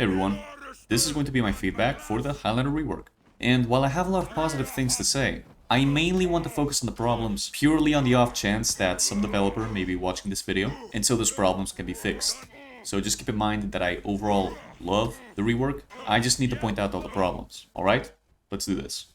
Hey everyone, this is going to be my feedback for the Highlander rework. And while I have a lot of positive things to say, I mainly want to focus on the problems purely on the off chance that some developer may be watching this video, and so those problems can be fixed. So just keep in mind that I overall love the rework, I just need to point out all the problems, alright? Let's do this.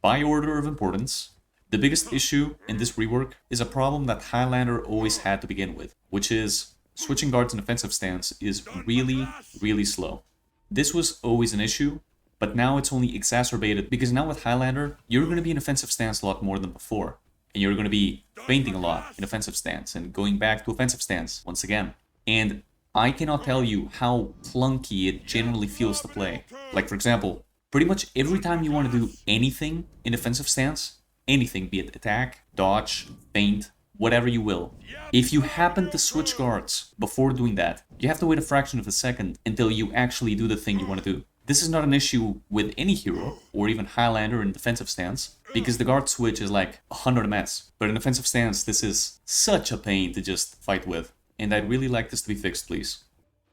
By order of importance, the biggest issue in this rework is a problem that Highlander always had to begin with, which is switching guards in offensive stance is really slow. This was always an issue, but now it's only exacerbated because now with Highlander, you're going to be in offensive stance a lot more than before. And you're going to be feinting a lot in offensive stance and going back to offensive stance once again. And I cannot tell you how clunky it generally feels to play. Like for example, pretty much every time you want to do anything in offensive stance, anything, be it attack, dodge, feint, whatever you will. If you happen to switch guards before doing that, you have to wait a fraction of a second until you actually do the thing you want to do. This is not an issue with any hero, or even Highlander in defensive stance, because the guard switch is like 100 ms. But in offensive stance, this is such a pain to just fight with. And I'd really like this to be fixed, please.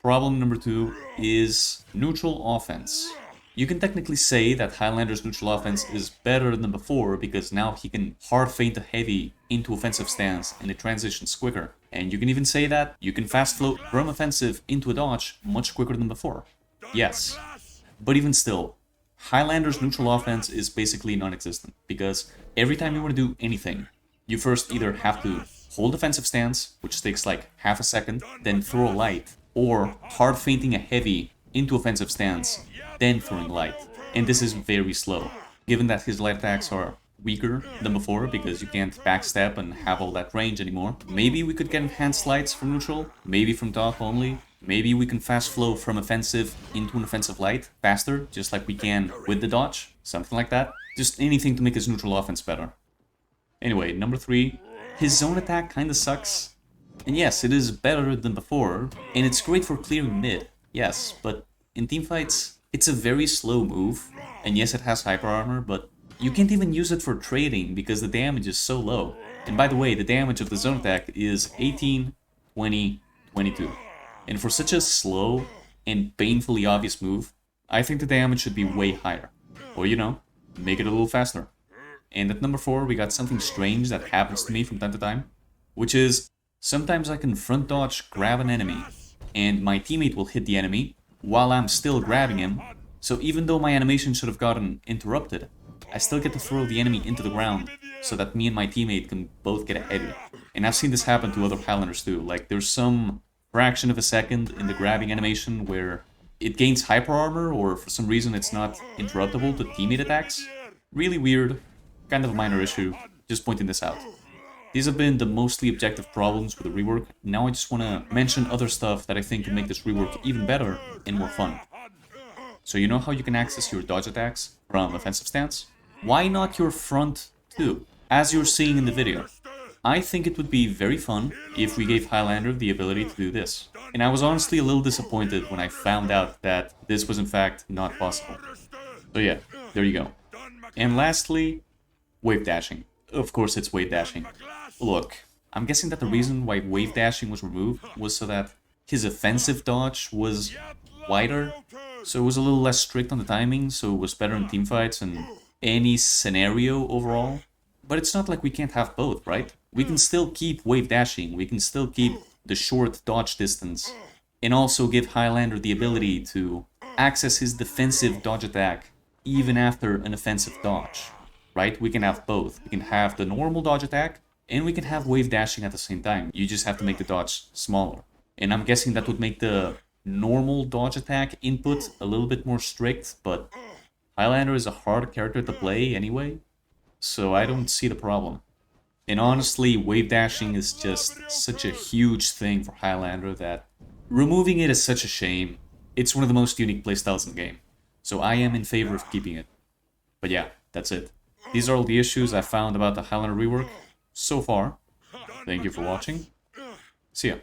Problem number 2 is neutral offense. You can technically say that Highlander's neutral offense is better than before because now he can hard feint a heavy into offensive stance and it transitions quicker. And you can even say that you can fast float from offensive into a dodge much quicker than before. Yes. But even still, Highlander's neutral offense is basically non-existent because every time you want to do anything, you first either have to hold defensive stance, which takes like half a second, then throw a light, or hard feinting a heavy into offensive stance, then throwing light. And this is very slow, given that his light attacks are weaker than before because you can't backstep and have all that range anymore. Maybe we could get enhanced lights from neutral, maybe from top only. Maybe we can fast flow from offensive into an offensive light faster, just like we can with the dodge, something like that. Just anything to make his neutral offense better. Anyway, number 3, his zone attack kinda sucks. And yes, it is better than before, and it's great for clearing mid, yes, but in teamfights, it's a very slow move, and yes, it has hyper armor, but you can't even use it for trading because the damage is so low. And by the way, the damage of the zone attack is 18, 20, 22. And for such a slow and painfully obvious move, I think the damage should be way higher. Or, you know, make it a little faster. And at number 4, we got something strange that happens to me from time to time, which is sometimes I can front dodge grab an enemy, and my teammate will hit the enemy while I'm still grabbing him, so even though my animation should have gotten interrupted, I still get to throw the enemy into the ground so that me and my teammate can both get a heavy. And I've seen this happen to other Highlanders too, like there's some fraction of a second in the grabbing animation where it gains hyper armor or for some reason it's not interruptible to teammate attacks. Really weird, kind of a minor issue, just pointing this out. These have been the mostly objective problems with the rework. Now I just want to mention other stuff that I think can make this rework even better and more fun. So you know how you can access your dodge attacks from offensive stance? Why not your front too, as you're seeing in the video? I think it would be very fun if we gave Highlander the ability to do this. And I was honestly a little disappointed when I found out that this was in fact not possible. So yeah, there you go. And lastly, wave dashing. Of course it's wave dashing. Look, I'm guessing that the reason why wave dashing was removed was so that his offensive dodge was wider, so it was a little less strict on the timing, so it was better in teamfights and any scenario overall. But it's not like we can't have both, right? We can still keep wave dashing, we can still keep the short dodge distance, and also give Highlander the ability to access his defensive dodge attack even after an offensive dodge, right? We can have both. We can have the normal dodge attack, and we can have wave dashing at the same time. You just have to make the dodge smaller. And I'm guessing that would make the normal dodge attack input a little bit more strict, but Highlander is a hard character to play anyway, so I don't see the problem. And honestly, wave dashing is just such a huge thing for Highlander that removing it is such a shame. It's one of the most unique playstyles in the game, so I am in favor of keeping it. But yeah, that's it. These are all the issues I found about the Highlander rework so far. Thank you for watching. See ya.